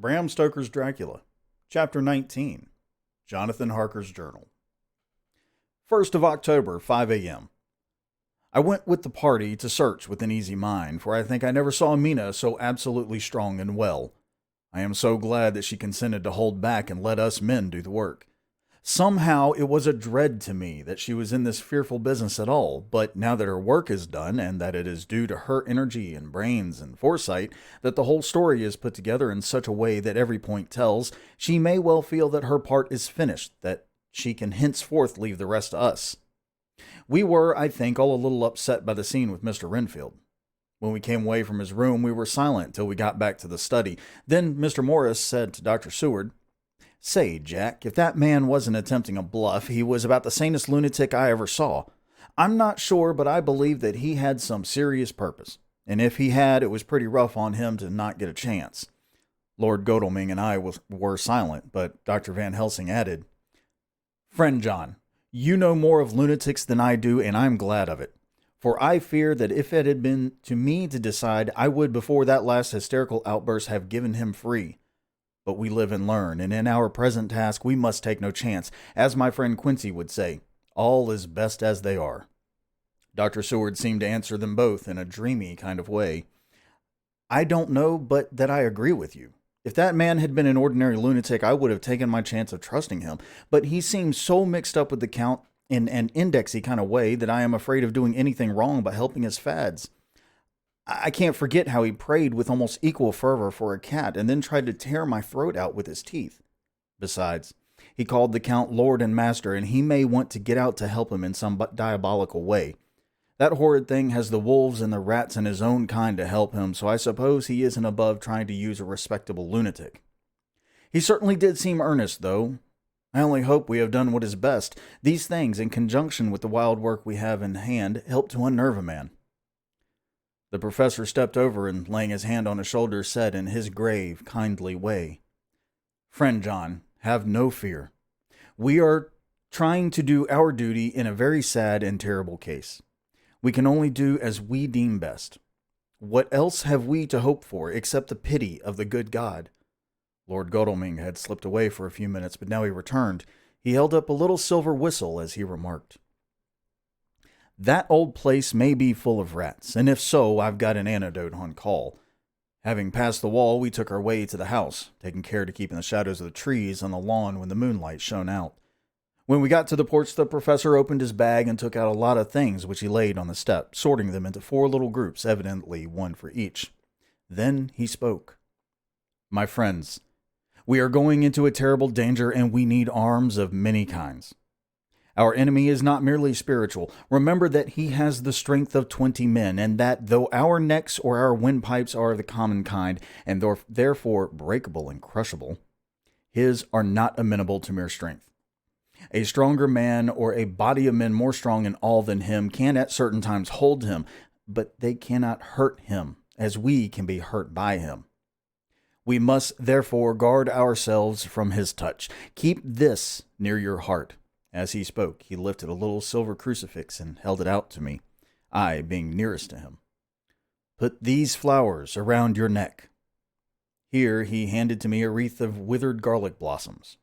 Bram Stoker's Dracula, Chapter 19, Jonathan Harker's Journal. 1st of October, 5 a.m. I went with the party to search with an easy mind, for I think I never saw Mina so absolutely strong and well. I am so glad that she consented to hold back and let us men do the work. Somehow it was a dread to me that she was in this fearful business at all, but now that her work is done and that it is due to her energy and brains and foresight that the whole story is put together in such a way that every point tells, she may well feel that her part is finished, that she can henceforth leave the rest to us. We were, I think, all a little upset by the scene with Mr. Renfield. When we came away from his room, we were silent till we got back to the study. Then Mr. Morris said to Dr. Seward, "Say, Jack, if that man wasn't attempting a bluff, he was about the sanest lunatic I ever saw. I'm not sure, but I believe that he had some serious purpose. And if he had, it was pretty rough on him to not get a chance." Lord Godalming and I were silent, but Dr. Van Helsing added, "Friend John, you know more of lunatics than I do, and I'm glad of it. For I fear that if it had been to me to decide, I would, before that last hysterical outburst, have given him free. But we live and learn, and in our present task we must take no chance. As my friend Quincy would say, all is best as they are." Dr. Seward seemed to answer them both in a dreamy kind of way. "I don't know but that I agree with you. If that man had been an ordinary lunatic, I would have taken my chance of trusting him. But he seems so mixed up with the Count in an indexy kind of way that I am afraid of doing anything wrong by helping his fads. I can't forget how he prayed with almost equal fervor for a cat and then tried to tear my throat out with his teeth. Besides, he called the Count Lord and Master, and he may want to get out to help him in some diabolical way. That horrid thing has the wolves and the rats and his own kind to help him, so I suppose he isn't above trying to use a respectable lunatic. He certainly did seem earnest, though. I only hope we have done what is best. These things, in conjunction with the wild work we have in hand, help to unnerve a man." The professor stepped over and, laying his hand on his shoulder, said in his grave, kindly way, "Friend John, have no fear. We are trying to do our duty in a very sad and terrible case. We can only do as we deem best. What else have we to hope for except the pity of the good God?" Lord Godalming had slipped away for a few minutes, but now he returned. He held up a little silver whistle as he remarked, "That old place may be full of rats, and if so, I've got an antidote on call." Having passed the wall, we took our way to the house, taking care to keep in the shadows of the trees on the lawn when the moonlight shone out. When we got to the porch, the professor opened his bag and took out a lot of things which he laid on the step, sorting them into 4 little groups, evidently one for each. Then he spoke. "My friends, we are going into a terrible danger, and we need arms of many kinds. Our enemy is not merely spiritual. Remember that he has the strength of 20 men, and that though our necks or our windpipes are of the common kind, and therefore breakable and crushable, his are not amenable to mere strength. A stronger man, or a body of men more strong in all than him, can at certain times hold him, but they cannot hurt him, as we can be hurt by him. We must therefore guard ourselves from his touch. Keep this near your heart." As he spoke, he lifted a little silver crucifix and held it out to me, I being nearest to him. "Put these flowers around your neck." Here he handed to me a wreath of withered garlic blossoms.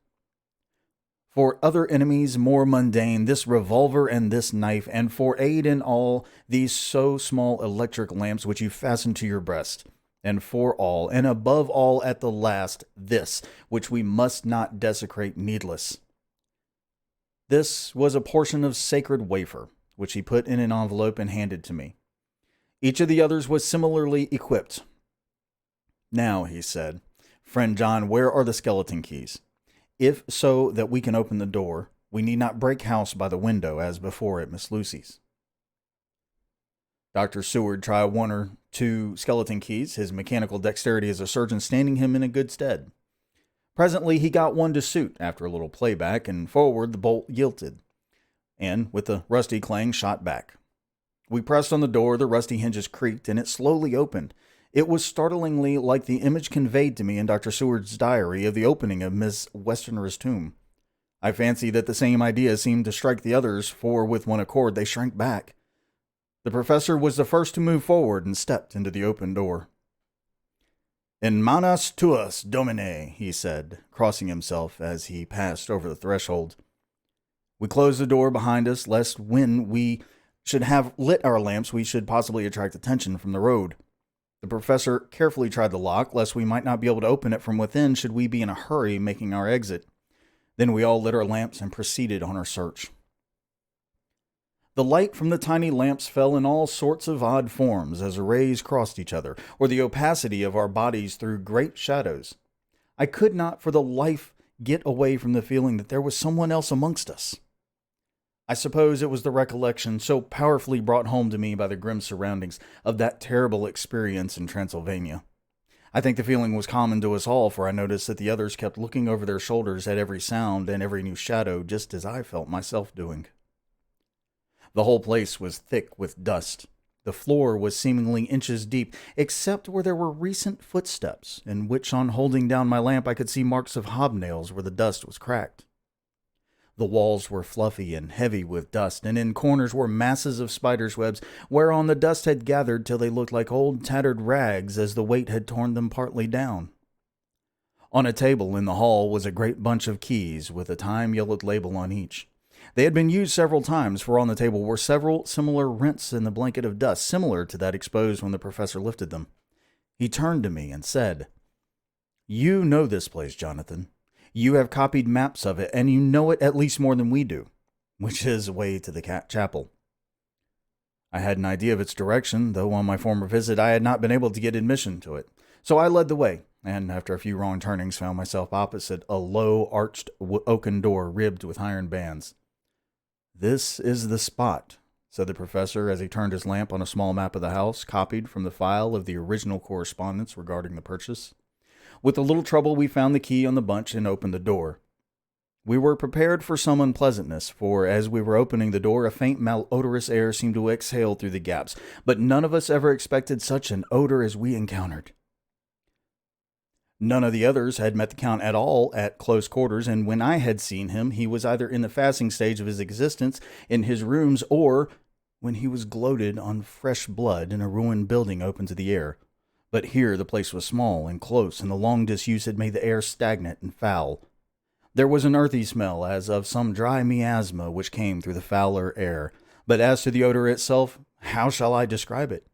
"For other enemies more mundane, this revolver and this knife, and for aid in all, these so small electric lamps which you fasten to your breast. And for all, and above all at the last, this, which we must not desecrate needless." This was a portion of sacred wafer, which he put in an envelope and handed to me. Each of the others was similarly equipped. "Now," he said, "Friend John, where are the skeleton keys? If so that we can open the door, we need not break house by the window, as before at Miss Lucy's." Dr. Seward tried 1 or 2 skeleton keys, his mechanical dexterity as a surgeon standing him in a good stead. Presently he got one to suit after a little playback, and forward the bolt yielded, and with a rusty clang shot back. We pressed on the door, the rusty hinges creaked, and it slowly opened. It was startlingly like the image conveyed to me in Dr. Seward's diary of the opening of Miss Westenra's tomb. I fancy that the same idea seemed to strike the others, for with one accord they shrank back. The professor was the first to move forward and stepped into the open door. In manas tuas, Domine, he said, crossing himself as he passed over the threshold. We closed the door behind us, lest when we should have lit our lamps we should possibly attract attention from the road. The professor carefully tried the lock, lest we might not be able to open it from within should we be in a hurry making our exit. Then we all lit our lamps and proceeded on our search. The light from the tiny lamps fell in all sorts of odd forms as the rays crossed each other, or the opacity of our bodies threw great shadows. I could not for the life get away from the feeling that there was someone else amongst us. I suppose it was the recollection so powerfully brought home to me by the grim surroundings of that terrible experience in Transylvania. I think the feeling was common to us all, for I noticed that the others kept looking over their shoulders at every sound and every new shadow, just as I felt myself doing. The whole place was thick with dust. The floor was seemingly inches deep, except where there were recent footsteps, in which on holding down my lamp I could see marks of hobnails where the dust was cracked. The walls were fluffy and heavy with dust, and in corners were masses of spiders' webs, whereon the dust had gathered till they looked like old tattered rags as the weight had torn them partly down. On a table in the hall was a great bunch of keys with a time-yellowed label on each. They had been used several times, for on the table were several similar rents in the blanket of dust, similar to that exposed when the professor lifted them. He turned to me and said, "You know this place, Jonathan. You have copied maps of it, and you know it at least more than we do, which is a way to the chapel." I had an idea of its direction, though on my former visit I had not been able to get admission to it. So I led the way, and after a few wrong turnings found myself opposite a low, arched oaken door ribbed with iron bands. "This is the spot," said the professor as he turned his lamp on a small map of the house, copied from the file of the original correspondence regarding the purchase. With a little trouble we found the key on the bunch and opened the door. We were prepared for some unpleasantness, for as we were opening the door a faint malodorous air seemed to exhale through the gaps, but none of us ever expected such an odor as we encountered. None of the others had met the Count at all at close quarters, and when I had seen him, he was either in the fasting stage of his existence in his rooms, or when he was gloated on fresh blood in a ruined building open to the air. But here the place was small and close, and the long disuse had made the air stagnant and foul. There was an earthy smell, as of some dry miasma which came through the fouler air. But as to the odor itself, how shall I describe it?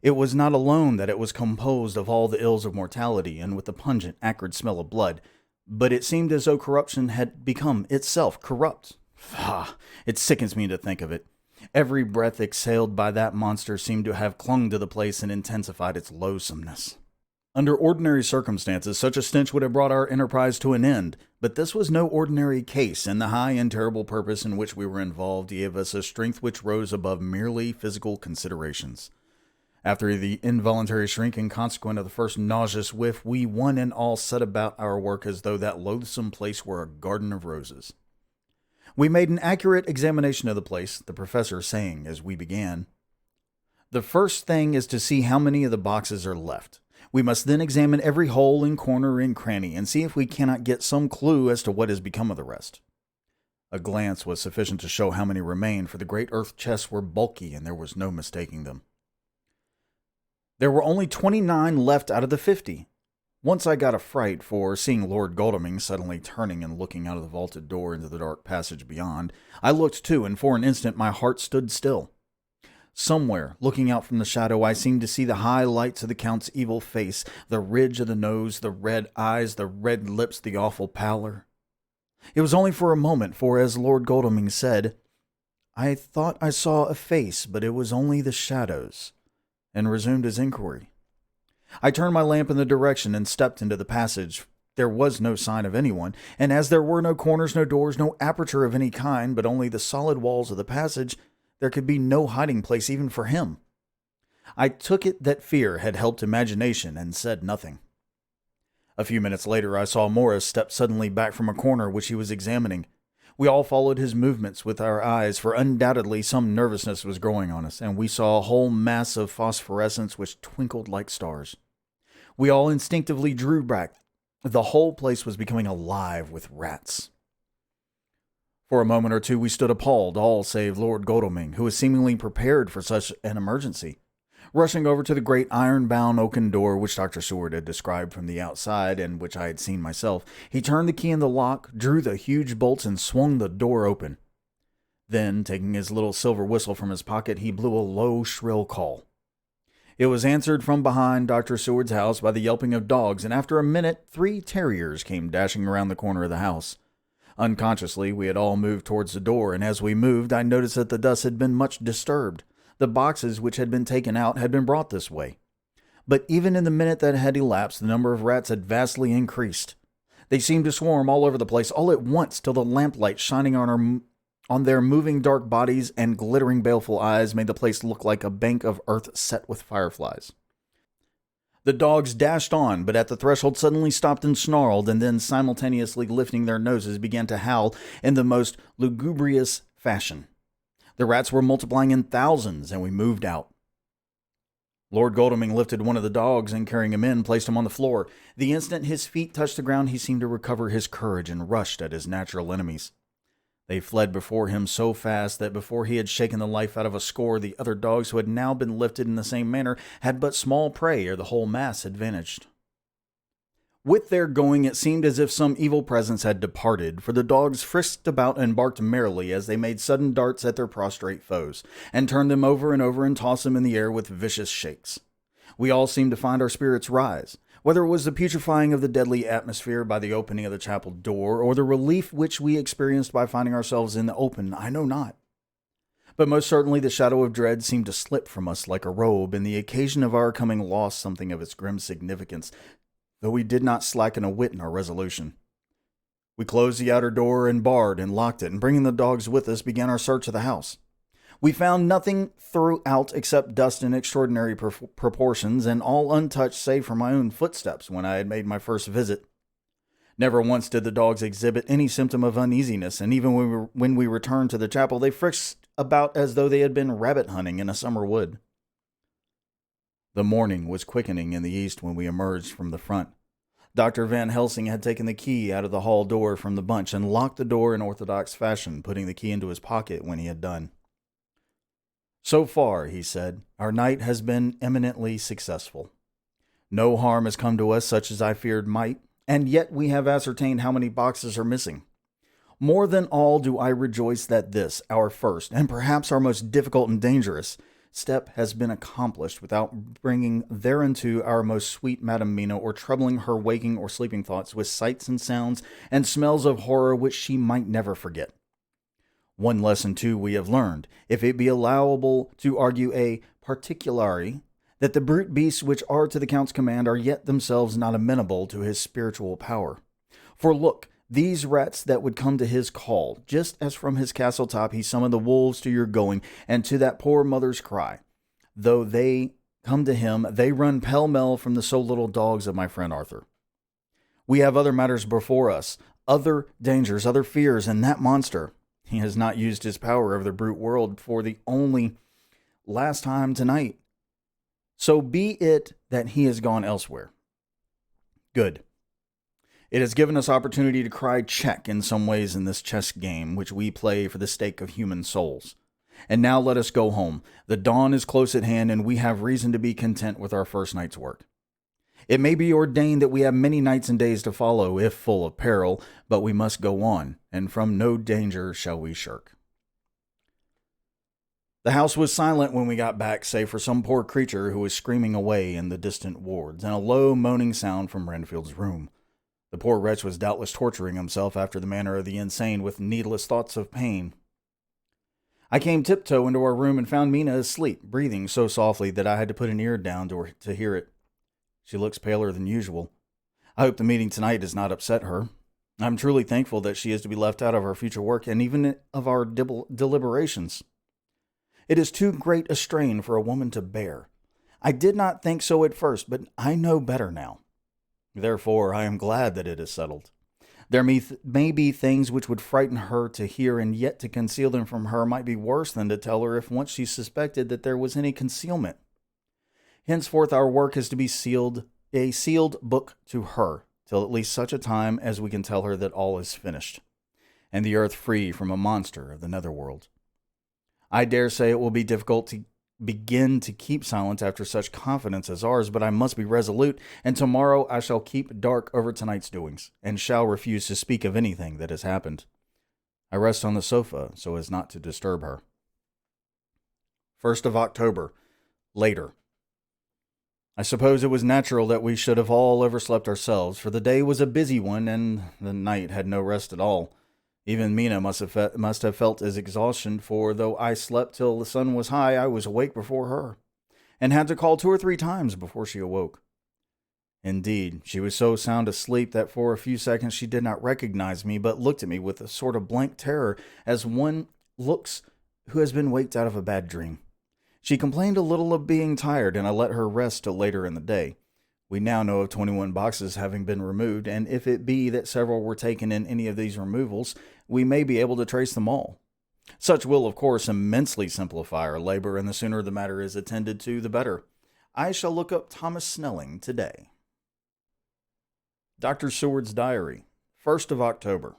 It was not alone that it was composed of all the ills of mortality, and with the pungent, acrid smell of blood, but it seemed as though corruption had become itself corrupt. Faugh! It sickens me to think of it. Every breath exhaled by that monster seemed to have clung to the place and intensified its loathsomeness. Under ordinary circumstances, such a stench would have brought our enterprise to an end, but this was no ordinary case, and the high and terrible purpose in which we were involved gave us a strength which rose above merely physical considerations. After the involuntary shrinking consequent of the first nauseous whiff, we one and all set about our work as though that loathsome place were a garden of roses. We made an accurate examination of the place, the professor saying as we began, "The first thing is to see how many of the boxes are left. We must then examine every hole and corner and cranny, and see if we cannot get some clue as to what has become of the rest." A glance was sufficient to show how many remained, for the great earth chests were bulky, and there was no mistaking them. There were only 29 left out of the 50. Once I got a fright, for seeing Lord Godalming suddenly turning and looking out of the vaulted door into the dark passage beyond, I looked too, and for an instant my heart stood still. Somewhere, looking out from the shadow, I seemed to see the high lights of the Count's evil face, the ridge of the nose, the red eyes, the red lips, the awful pallor. It was only for a moment, for as Lord Godalming said, "I thought I saw a face, but it was only the shadows," and resumed his inquiry. I turned my lamp in the direction and stepped into the passage. There was no sign of anyone, and as there were no corners, no doors, no aperture of any kind, but only the solid walls of the passage, there could be no hiding place even for him. I took it that fear had helped imagination and said nothing. A few minutes later I saw Morris step suddenly back from a corner which he was examining. We all followed his movements with our eyes, for undoubtedly some nervousness was growing on us, and we saw a whole mass of phosphorescence which twinkled like stars. We all instinctively drew back. The whole place was becoming alive with rats. For a moment or two we stood appalled, all save Lord Godalming, who was seemingly prepared for such an emergency. Rushing over to the great iron-bound oaken door which Dr. Seward had described from the outside and which I had seen myself, he turned the key in the lock, drew the huge bolts, and swung the door open. Then, taking his little silver whistle from his pocket, he blew a low, shrill call. It was answered from behind Dr. Seward's house by the yelping of dogs, and after a minute 3 terriers came dashing around the corner of the house. Unconsciously, we had all moved towards the door, and as we moved, I noticed that the dust had been much disturbed. The boxes which had been taken out had been brought this way. But even in the minute that had elapsed, the number of rats had vastly increased. They seemed to swarm all over the place all at once, till the lamplight shining on their moving dark bodies and glittering baleful eyes made the place look like a bank of earth set with fireflies. The dogs dashed on, but at the threshold suddenly stopped and snarled, and then simultaneously lifting their noses began to howl in the most lugubrious fashion. The rats were multiplying in thousands, and we moved out. Lord Godalming lifted one of the dogs and, carrying him in, placed him on the floor. The instant his feet touched the ground, he seemed to recover his courage and rushed at his natural enemies. They fled before him so fast that before he had shaken the life out of a score, the other dogs who had now been lifted in the same manner had but small prey ere the whole mass had vanished. With their going, it seemed as if some evil presence had departed, for the dogs frisked about and barked merrily as they made sudden darts at their prostrate foes, and turned them over and tossed them in the air with vicious shakes. We all seemed to find our spirits rise. Whether it was the putrefying of the deadly atmosphere by the opening of the chapel door, or the relief which we experienced by finding ourselves in the open, I know not. But most certainly the shadow of dread seemed to slip from us like a robe, and the occasion of our coming lost something of its grim significance, though we did not slacken a whit in our resolution. We closed the outer door and barred and locked it, and bringing the dogs with us, began our search of the house. We found nothing throughout except dust in extraordinary proportions, and all untouched save for my own footsteps when I had made my first visit. Never once did the dogs exhibit any symptom of uneasiness, and even when we returned to the chapel, they frisked about as though they had been rabbit hunting in a summer wood. The morning was quickening in the east when we emerged from the front. Dr. Van Helsing had taken the key out of the hall door from the bunch and locked the door in orthodox fashion, putting the key into his pocket when he had done. "So far," he said, "our night has been eminently successful. No harm has come to us such as I feared might, and yet we have ascertained how many boxes are missing. More than all do I rejoice that this, our first, and perhaps our most difficult and dangerous, step has been accomplished without bringing thereunto our most sweet Madam Mina, or troubling her waking or sleeping thoughts with sights and sounds and smells of horror which she might never forget. One lesson, too, we have learned, if it be allowable to argue a particulari, that the brute beasts which are to the Count's command are yet themselves not amenable to his spiritual power. For look, these rats that would come to his call, just as from his castle top he summoned the wolves to your going, and to that poor mother's cry. Though they come to him, they run pell-mell from the so little dogs of my friend Arthur. We have other matters before us, other dangers, other fears, and that monster, he has not used his power over the brute world for the only last time tonight. So be it that he has gone elsewhere. Good. It has given us opportunity to cry check in some ways in this chess game which we play for the stake of human souls. And now let us go home. The dawn is close at hand, and we have reason to be content with our first night's work. It may be ordained that we have many nights and days to follow, if full of peril, but we must go on, and from no danger shall we shirk." The house was silent when we got back, save for some poor creature who was screaming away in the distant wards, and a low moaning sound from Renfield's room. The poor wretch was doubtless torturing himself after the manner of the insane with needless thoughts of pain. I came tiptoe into our room and found Mina asleep, breathing so softly that I had to put an ear down to hear it. She looks paler than usual. I hope the meeting tonight does not upset her. I'm truly thankful that she is to be left out of our future work and even of our deliberations. It is too great a strain for a woman to bear. I did not think so at first, but I know better now. Therefore, I am glad that it is settled. There may be things which would frighten her to hear, and yet to conceal them from her might be worse than to tell her if once she suspected that there was any concealment. Henceforth our work is to be a sealed book to her, till at least such a time as we can tell her that all is finished, and the earth free from a monster of the netherworld. I dare say it will be difficult begin to keep silent after such confidence as ours, but I must be resolute, and tomorrow I shall keep dark over tonight's doings, and shall refuse to speak of anything that has happened. I rest on the sofa so as not to disturb her. 1st of October, later. I suppose it was natural that we should have all overslept ourselves, for the day was a busy one, and the night had no rest at all. Even Mina must have felt his exhaustion, for though I slept till the sun was high, I was awake before her, and had to call 2 or 3 times before she awoke. Indeed, she was so sound asleep that for a few seconds she did not recognize me, but looked at me with a sort of blank terror, as one looks who has been waked out of a bad dream. She complained a little of being tired, and I let her rest till later in the day. We now know of 21 boxes having been removed, and if it be that several were taken in any of these removals, we may be able to trace them all. Such will, of course, immensely simplify our labor, and the sooner the matter is attended to, the better. I shall look up Thomas Snelling today. Dr. Seward's Diary, 1st of October.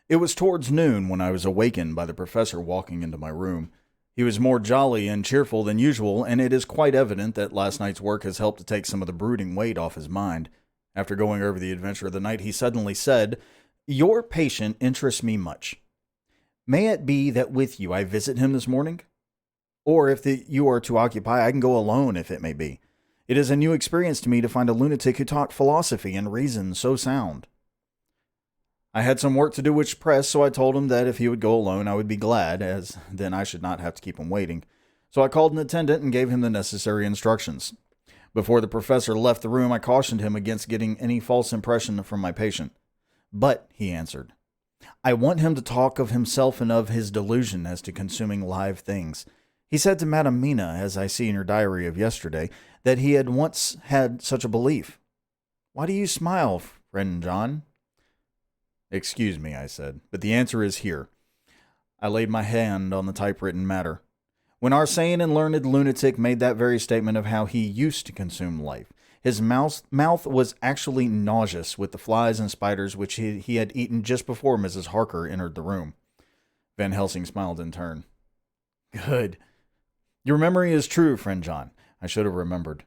It was towards noon when I was awakened by the professor walking into my room. He was more jolly and cheerful than usual, and it is quite evident that last night's work has helped to take some of the brooding weight off his mind. After going over the adventure of the night, he suddenly said, "Your patient interests me much. May it be that with you I visit him this morning? Or if you are to occupy, I can go alone if it may be. It is a new experience to me to find a lunatic who talked philosophy and reason so sound." I had some work to do which pressed, so I told him that if he would go alone, I would be glad, as then I should not have to keep him waiting. So I called an attendant and gave him the necessary instructions. Before the professor left the room, I cautioned him against getting any false impression from my patient. "But," he answered, "I want him to talk of himself and of his delusion as to consuming live things. He said to Madame Mina, as I see in your diary of yesterday, that he had once had such a belief. Why do you smile, friend John?" "Excuse me," I said, "but the answer is here." I laid my hand on the typewritten matter. When our sane and learned lunatic made that very statement of how he used to consume life, his mouth was actually nauseous with the flies and spiders which he had eaten just before Mrs. Harker entered the room. Van Helsing smiled in turn. "Good. Your memory is true, friend John. I should have remembered.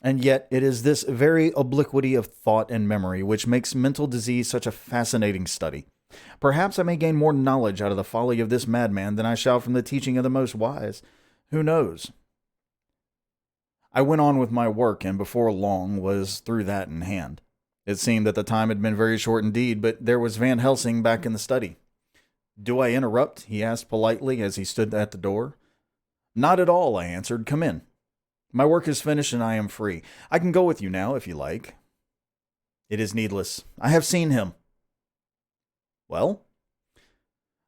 And yet it is this very obliquity of thought and memory which makes mental disease such a fascinating study. Perhaps I may gain more knowledge out of the folly of this madman than I shall from the teaching of the most wise. Who knows?" I went on with my work, and before long was through that in hand. It seemed that the time had been very short indeed, but there was Van Helsing back in the study. "Do I interrupt?" he asked politely as he stood at the door. "Not at all," I answered. "Come in. My work is finished and I am free. I can go with you now, if you like." "It is needless. I have seen him." "Well?"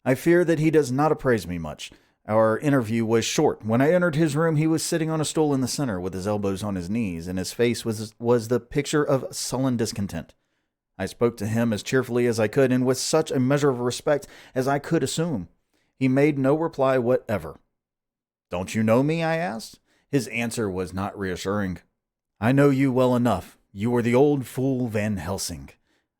"I fear that he does not appraise me much. Our interview was short. When I entered his room, he was sitting on a stool in the center with his elbows on his knees, and his face was the picture of sullen discontent. I spoke to him as cheerfully as I could, and with such a measure of respect as I could assume. He made no reply whatever. "Don't you know me?" I asked. His answer was not reassuring. "I know you well enough. You are the old fool Van Helsing.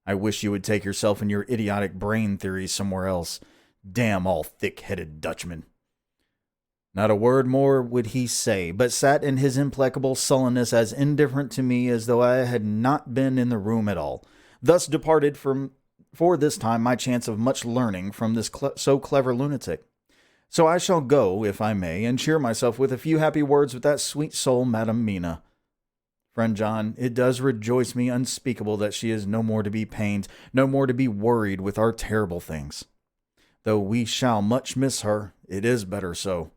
I wish you would take yourself and your idiotic brain theories somewhere else. Damn all thick-headed Dutchmen." Not a word more would he say, but sat in his implacable sullenness as indifferent to me as though I had not been in the room at all. Thus departed for this time my chance of much learning from this so clever lunatic. So I shall go, if I may, and cheer myself with a few happy words with that sweet soul, Madame Mina. Friend John, it does rejoice me unspeakable that she is no more to be pained, no more to be worried with our terrible things. Though we shall much miss her, it is better so.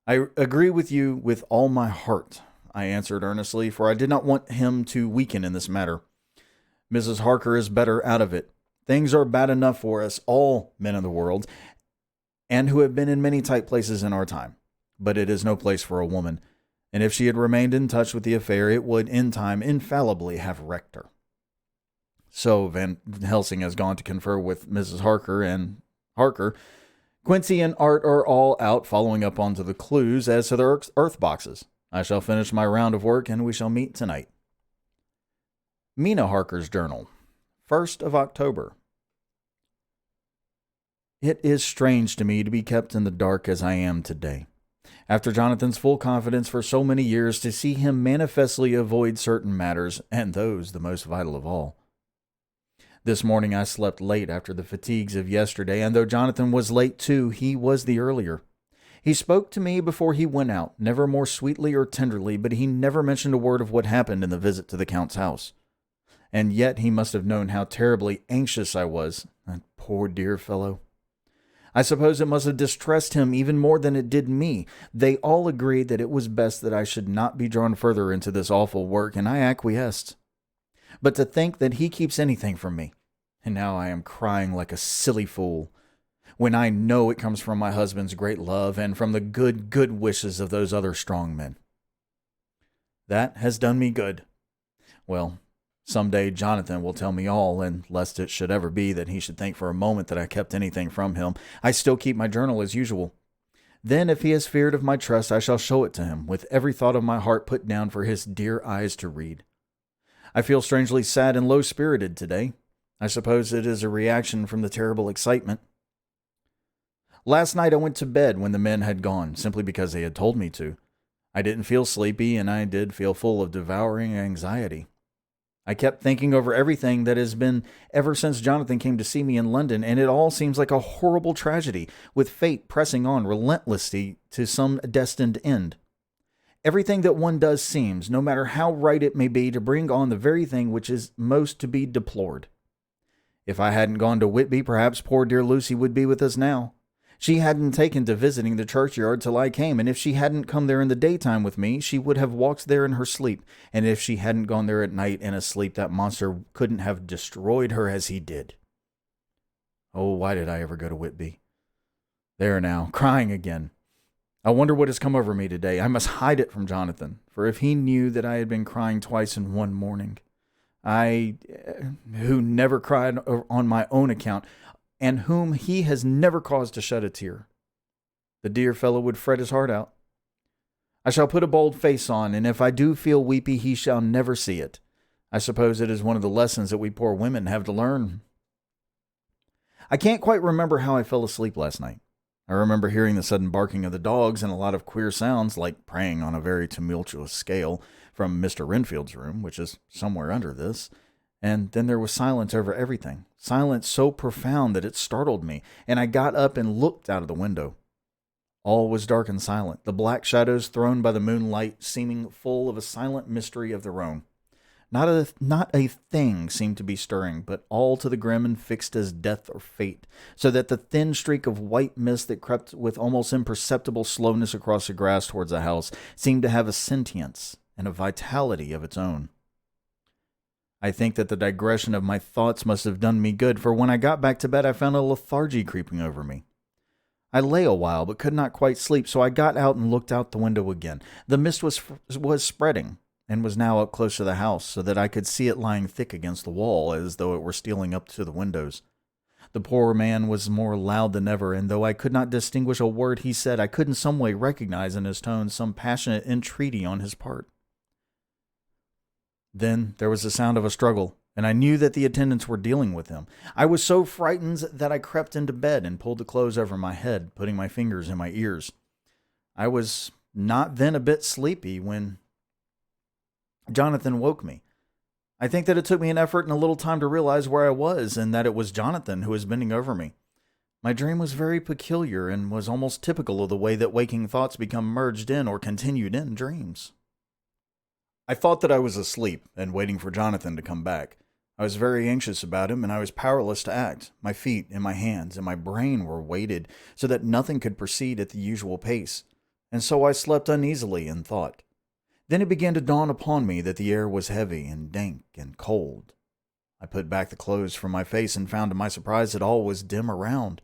"I agree with you with all my heart," I answered earnestly, for I did not want him to weaken in this matter. "Mrs. Harker is better out of it. Things are bad enough for us, all men of the world, and who have been in many tight places in our time. But it is no place for a woman, and if she had remained in touch with the affair, it would in time infallibly have wrecked her. So Van Helsing has gone to confer with Mrs. Harker, and Harker, Quincy and Art are all out following up onto the clues as to their earth boxes. I shall finish my round of work, and we shall meet tonight. Mina Harker's Journal, 1st of October. It is strange to me to be kept in the dark as I am today. After Jonathan's full confidence for so many years, to see him manifestly avoid certain matters, and those the most vital of all. This morning I slept late after the fatigues of yesterday, and though Jonathan was late too, he was the earlier. He spoke to me before he went out, never more sweetly or tenderly, but he never mentioned a word of what happened in the visit to the Count's house. And yet he must have known how terribly anxious I was, that poor dear fellow. I suppose it must have distressed him even more than it did me. They all agreed that it was best that I should not be drawn further into this awful work, and I acquiesced. But to think that he keeps anything from me, and now I am crying like a silly fool, when I know it comes from my husband's great love and from the good wishes of those other strong men. That has done me good. Well, some day Jonathan will tell me all, and lest it should ever be that he should think for a moment that I kept anything from him, I still keep my journal as usual. Then, if he has feared of my trust, I shall show it to him, with every thought of my heart put down for his dear eyes to read. I feel strangely sad and low-spirited today. I suppose it is a reaction from the terrible excitement. Last night I went to bed when the men had gone, simply because they had told me to. I didn't feel sleepy, and I did feel full of devouring anxiety. I kept thinking over everything that has been ever since Jonathan came to see me in London, and it all seems like a horrible tragedy, with fate pressing on relentlessly to some destined end. Everything that one does seems, no matter how right it may be, to bring on the very thing which is most to be deplored. If I hadn't gone to Whitby, perhaps poor dear Lucy would be with us now. She hadn't taken to visiting the churchyard till I came, and if she hadn't come there in the daytime with me, she would have walked there in her sleep, and if she hadn't gone there at night in a sleep, that monster couldn't have destroyed her as he did. Oh, why did I ever go to Whitby? There now, crying again. I wonder what has come over me today. I must hide it from Jonathan, for if he knew that I had been crying twice in one morning, I, who never cried on my own account, and whom he has never caused to shed a tear. The dear fellow would fret his heart out. I shall put a bold face on, and if I do feel weepy, he shall never see it. I suppose it is one of the lessons that we poor women have to learn. I can't quite remember how I fell asleep last night. I remember hearing the sudden barking of the dogs and a lot of queer sounds, like praying on a very tumultuous scale, from Mr. Renfield's room, which is somewhere under this. And then there was silence over everything, silence so profound that it startled me, and I got up and looked out of the window. All was dark and silent, the black shadows thrown by the moonlight seeming full of a silent mystery of their own. Not a thing seemed to be stirring, but all to the grim and fixed as death or fate, so that the thin streak of white mist that crept with almost imperceptible slowness across the grass towards the house seemed to have a sentience and a vitality of its own. I think that the digression of my thoughts must have done me good, for when I got back to bed I found a lethargy creeping over me. I lay a while, but could not quite sleep, so I got out and looked out the window again. The mist was spreading, and was now up close to the house, so that I could see it lying thick against the wall, as though it were stealing up to the windows. The poor man was more loud than ever, and though I could not distinguish a word he said, I could in some way recognize in his tone some passionate entreaty on his part. Then there was the sound of a struggle, and I knew that the attendants were dealing with him. I was so frightened that I crept into bed and pulled the clothes over my head, putting my fingers in my ears. I was not then a bit sleepy when Jonathan woke me. I think that it took me an effort and a little time to realize where I was, and that it was Jonathan who was bending over me. My dream was very peculiar and was almost typical of the way that waking thoughts become merged in or continued in dreams. I thought that I was asleep and waiting for Jonathan to come back. I was very anxious about him, and I was powerless to act. My feet and my hands and my brain were weighted so that nothing could proceed at the usual pace, and so I slept uneasily and thought. Then it began to dawn upon me that the air was heavy and dank and cold. I put back the clothes from my face and found to my surprise that all was dim around.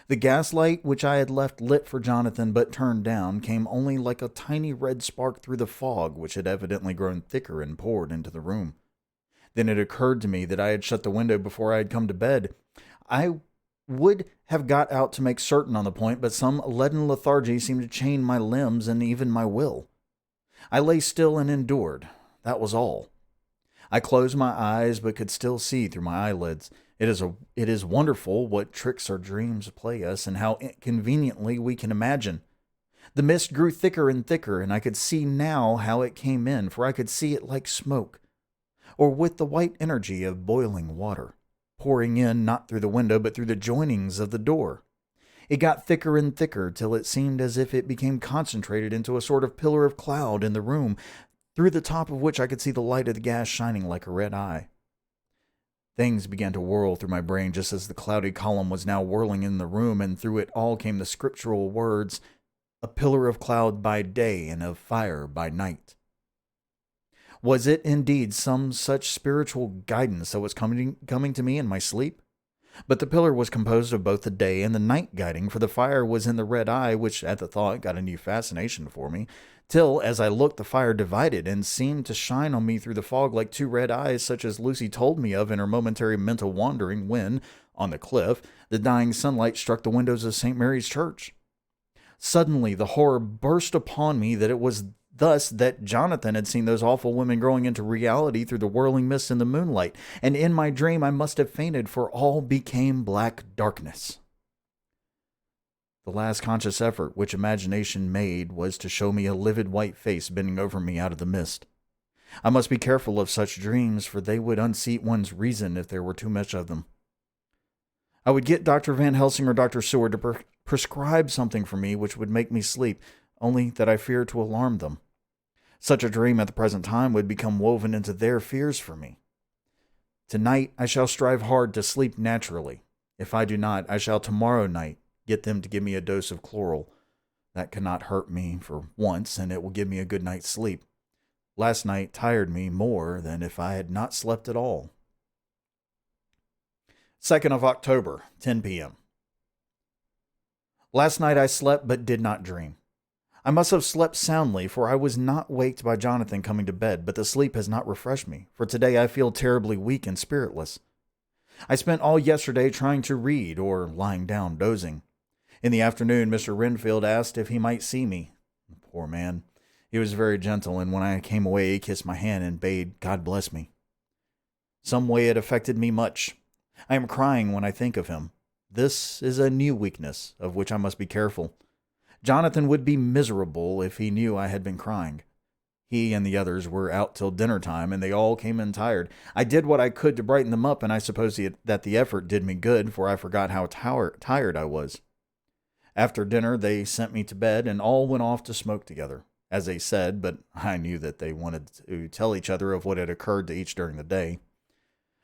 The gaslight, which I had left lit for Jonathan but turned down, came only like a tiny red spark through the fog, which had evidently grown thicker and poured into the room. Then it occurred to me that I had shut the window before I had come to bed. I would have got out to make certain on the point, but some leaden lethargy seemed to chain my limbs and even my will. I lay still and endured. That was all. I closed my eyes, but could still see through my eyelids. It is wonderful what tricks our dreams play us, and how inconveniently we can imagine. The mist grew thicker and thicker, and I could see now how it came in, for I could see it like smoke, or with the white energy of boiling water, pouring in not through the window, but through the joinings of the door. It got thicker and thicker till it seemed as if it became concentrated into a sort of pillar of cloud in the room, through the top of which I could see the light of the gas shining like a red eye. Things began to whirl through my brain just as the cloudy column was now whirling in the room, and through it all came the scriptural words, "A pillar of cloud by day and of fire by night." Was it indeed some such spiritual guidance that was coming to me in my sleep? But the pillar was composed of both the day and the night guiding, for the fire was in the red eye, which at the thought got a new fascination for me, till, as I looked, the fire divided and seemed to shine on me through the fog like two red eyes, such as Lucy told me of in her momentary mental wandering when, on the cliff, the dying sunlight struck the windows of St. Mary's Church. Suddenly the horror burst upon me that it was thus that Jonathan had seen those awful women growing into reality through the whirling mist in the moonlight, and in my dream I must have fainted, for all became black darkness. The last conscious effort which imagination made was to show me a livid white face bending over me out of the mist. I must be careful of such dreams, for they would unseat one's reason if there were too much of them. I would get Dr. Van Helsing or Dr. Seward to prescribe something for me which would make me sleep, only that I feared to alarm them. Such a dream at the present time would become woven into their fears for me. Tonight I shall strive hard to sleep naturally. If I do not, I shall tomorrow night get them to give me a dose of chloral. That cannot hurt me for once, and it will give me a good night's sleep. Last night tired me more than if I had not slept at all. 2nd of October, 10 p.m. Last night I slept but did not dream. I must have slept soundly, for I was not waked by Jonathan coming to bed, but the sleep has not refreshed me, for today I feel terribly weak and spiritless. I spent all yesterday trying to read, or lying down dozing. In the afternoon, Mr. Renfield asked if he might see me. Poor man. He was very gentle, and when I came away he kissed my hand and bade God bless me. Some way it affected me much. I am crying when I think of him. This is a new weakness, of which I must be careful. Jonathan would be miserable if he knew I had been crying. He and the others were out till dinner time, and they all came in tired. I did what I could to brighten them up, and I suppose that the effort did me good, for I forgot how tired I was. After dinner, they sent me to bed, and all went off to smoke together, as they said, but I knew that they wanted to tell each other of what had occurred to each during the day.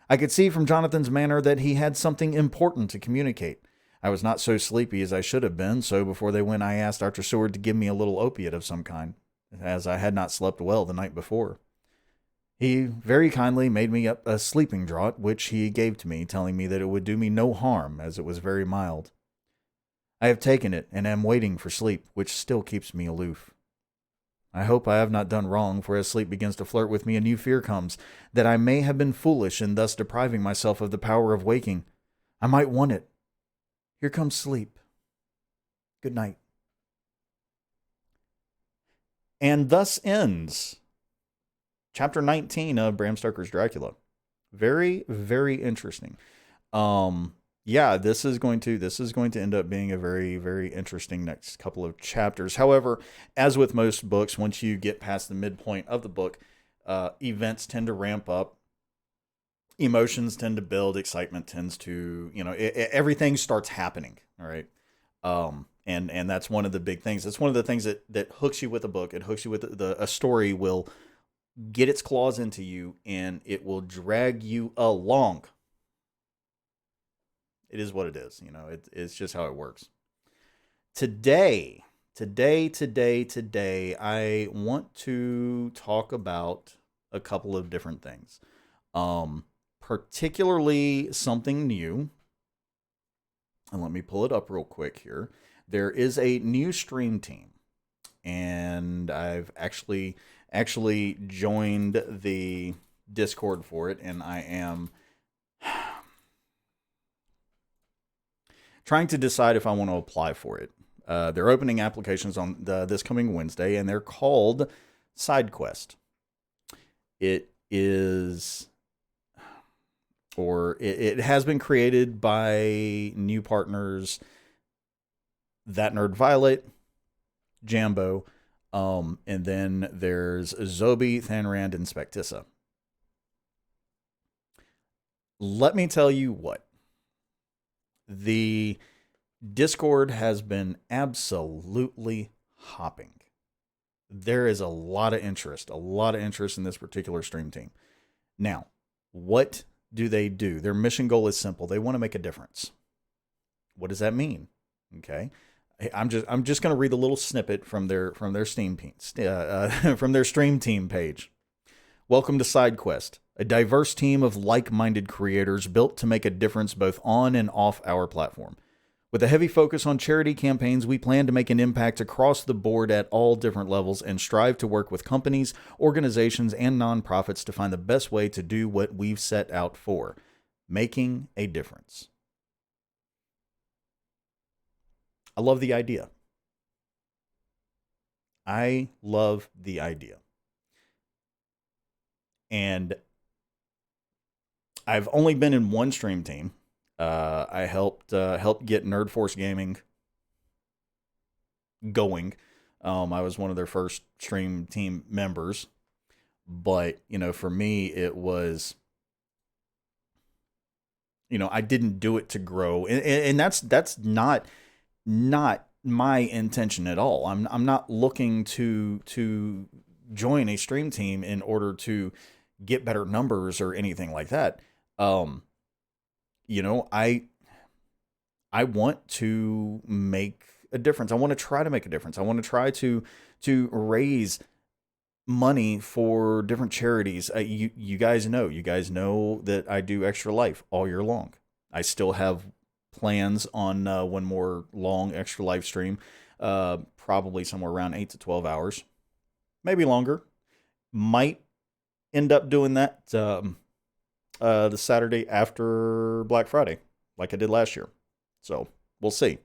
I could see from Jonathan's manner that he had something important to communicate. I was not so sleepy as I should have been, so before they went I asked Dr. Seward to give me a little opiate of some kind, as I had not slept well the night before. He very kindly made me up a sleeping draught, which he gave to me, telling me that it would do me no harm, as it was very mild. I have taken it, and am waiting for sleep, which still keeps me aloof. I hope I have not done wrong, for as sleep begins to flirt with me, a new fear comes, that I may have been foolish in thus depriving myself of the power of waking. I might want it. Here comes sleep. Good night. And thus ends chapter 19 of Bram Stoker's Dracula. Very, very interesting. This is going to end up being a very, very interesting next couple of chapters. However, as with most books, once you get past the midpoint of the book, events tend to ramp up. Emotions tend to build, excitement tends to, everything starts happening. All right. And that's one of the big things. It's one of the things that hooks you with a book. It hooks you with a story will get its claws into you and it will drag you along. It is what it is. It's just how it works. Today, I want to talk about a couple of different things. Particularly something new. And let me pull it up real quick here. There is a new stream team, and I've actually joined the Discord for it, and I am trying to decide if I want to apply for it. They're opening applications on this coming Wednesday, and they're called Sidequest. It is... it has been created by new partners, That Nerd Violet, Jambo, and then there's Zobi, Thanrand, and Spectissa. Let me tell you what. The Discord has been absolutely hopping. There is a lot of interest in this particular stream team. Now, what do? Their mission goal is simple. They want to make a difference. What does that mean? Okay. I'm just going to read a little snippet from their Steam from their stream team page. Welcome to Sidequest, a diverse team of like-minded creators built to make a difference both on and off our platform. With a heavy focus on charity campaigns, we plan to make an impact across the board at all different levels and strive to work with companies, organizations, and nonprofits to find the best way to do what we've set out for, making a difference. I love the idea. And I've only been in one stream team. I helped get Nerd Force Gaming going. I was one of their first stream team members, but for me, it was, I didn't do it to grow, and that's not my intention at all. I'm not looking to join a stream team in order to get better numbers or anything like that. I want to make a difference. I want to try to make a difference. I want to try to raise money for different charities. You guys know that I do Extra Life all year long. I still have plans on one more long Extra Life stream, probably somewhere around 8 to 12 hours, maybe longer. Might end up doing that the Saturday after Black Friday, like I did last year. So we'll see.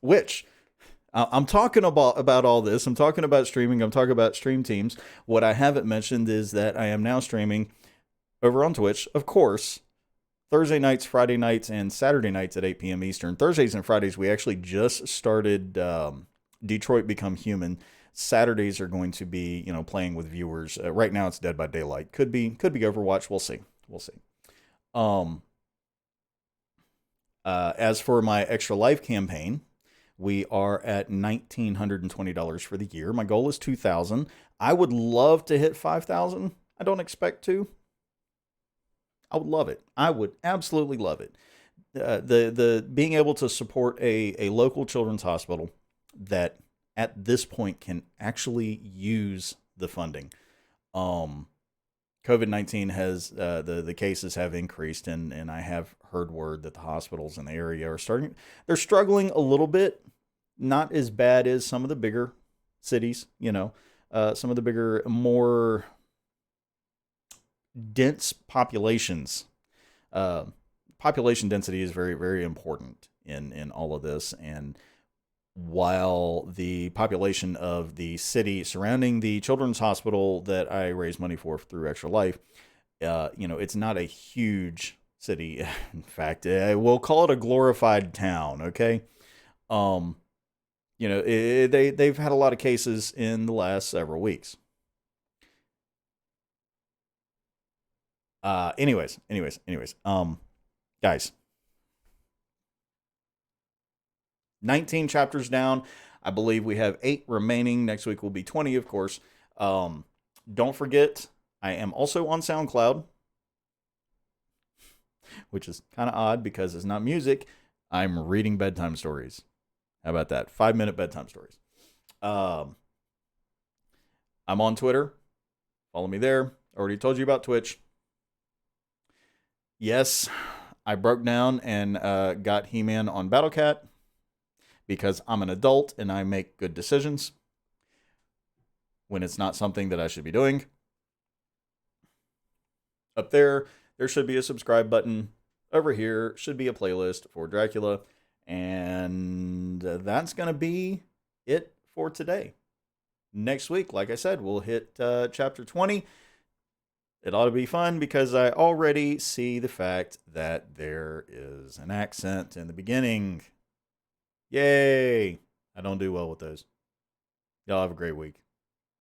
Which I'm talking about all this. I'm talking about streaming. I'm talking about stream teams. What I haven't mentioned is that I am now streaming over on Twitch, of course, Thursday nights, Friday nights, and Saturday nights at 8 p.m. Eastern. Thursdays and Fridays, we actually just started Detroit Become Human. Saturdays are going to be, playing with viewers. Right now, it's Dead by Daylight. Could be Overwatch. We'll see. As for my Extra Life campaign, we are at $1,920 for the year. My goal is $2,000. I would love to hit $5,000. I don't expect to. I would love it. I would absolutely love it. The being able to support a local children's hospital that at this point can actually use the funding. COVID-19 has the cases have increased, and I have heard word that the hospitals in the area they're struggling a little bit, not as bad as some of the bigger cities, some of the bigger, more dense populations. Population density is very, very important in all of this. And while the population of the city surrounding the children's hospital that I raise money for through Extra Life, it's not a huge city. In fact, we'll call it a glorified town. Okay. They've had a lot of cases in the last several weeks. Anyways, guys, 19 chapters down. I believe we have 8 remaining. Next week will be 20, of course. Don't forget, I am also on SoundCloud, which is kind of odd because it's not music. I'm reading bedtime stories. How about that? 5-minute bedtime stories. I'm on Twitter. Follow me there. Already told you about Twitch. Yes, I broke down and got He-Man on Battlecat because I'm an adult and I make good decisions when it's not something that I should be doing. Up there should be a subscribe button. Over here should be a playlist for Dracula. And that's going to be it for today. Next week, like I said, we'll hit chapter 20. It ought to be fun because I already see the fact that there is an accent in the beginning. Yay! I don't do well with those. Y'all have a great week.